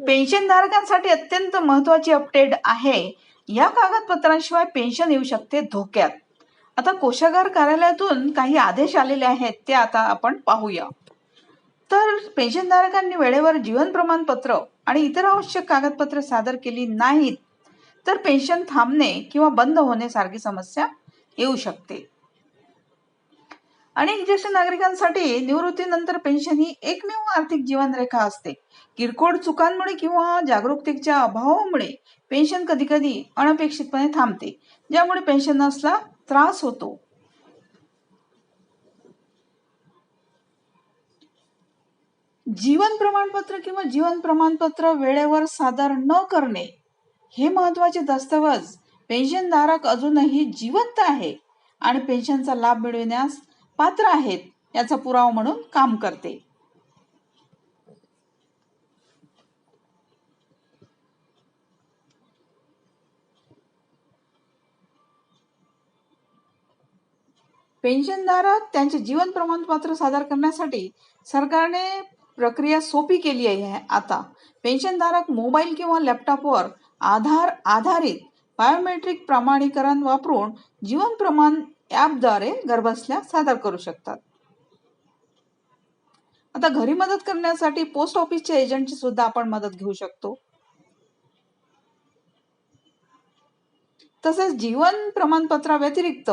पेन्शनधारकांसाठी अत्यंत महत्वाची अपडेट आहे. या कागदपत्रांशिवाय पेन्शन येऊ शकते धोक्यात. आता कोषागार कार्यालयातून काही आदेश आलेले आहेत, ते आता आपण पाहूया. तर पेन्शनधारकांनी वेळेवर जीवन प्रमाणपत्र आणि इतर आवश्यक कागदपत्रे सादर केली नाहीत तर पेन्शन थांबणे किंवा बंद होण्यासारखी समस्या येऊ शकते. अनेक ज्येष्ठ नागरिकांसाठी निवृत्तीनंतर पेन्शन ही एकमेव आर्थिक जीवनरेखा असते. किरकोळ चुकांमुळे किंवा जागरूकतेच्या अभावामुळे पेन्शन कधी कधी अनपेक्षितपणे थांबते, ज्यामुळे पेन्शनर्सला त्रास होतो. जीवन प्रमाणपत्र किंवा जीवन प्रमाणपत्र वेळेवर सादर न करणे हे महत्वाचे दस्तऐवज पेन्शनधारक अजूनही जिवंत आहे आणि पेन्शनचा लाभ मिळविण्यास पात्र आहेत याचा पुरावा म्हणून काम करते. पेन्शनधारक त्यांचे जीवन प्रमाणपत्र सादर करण्यासाठी सरकारने प्रक्रिया सोपी केली आहे. आता पेन्शनधारक मोबाईल किंवा लॅपटॉपवर आधार आधारित बायोमेट्रिक प्रमाणीकरण वापरून जीवन प्रमाण ॲपद्वारे घरबसल्या सादर करू शकतात. आता घरी मदत करण्यासाठी पोस्ट ऑफिसच्या एजंटची सुद्धा आपण मदत घेऊ शकतो. तसेच जीवन प्रमाणपत्रा व्यतिरिक्त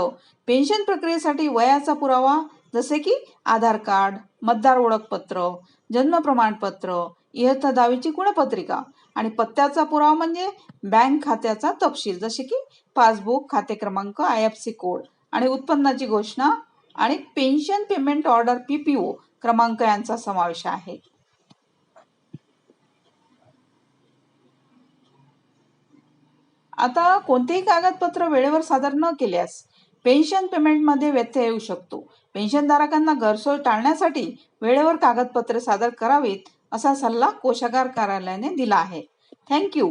पेन्शन प्रक्रियेसाठी वयाचा पुरावा जसे की आधार कार्ड, मतदार ओळखपत्र, जन्म प्रमाणपत्र, इयत्ता 10वीची गुणपत्रिका आणि पत्त्याचा पुरावा म्हणजे बँक खात्याचा तपशील जसे की पासबुक, खाते क्रमांक, IFSC कोड आणि उत्पन्नाची घोषणा आणि पेन्शन पेमेंट ऑर्डर PPO क्रमांक यांचा समावेश आहे. आता कोणतेही कागदपत्र वेळेवर सादर न केल्यास पेन्शन पेमेंटमध्ये व्यत्यय येऊ शकतो. पेन्शनधारकांना गैरसोय टाळण्यासाठी वेळेवर कागदपत्रे सादर करावीत असा सल्ला कोषागार कार्यालयाने दिला आहे. थँक्यू.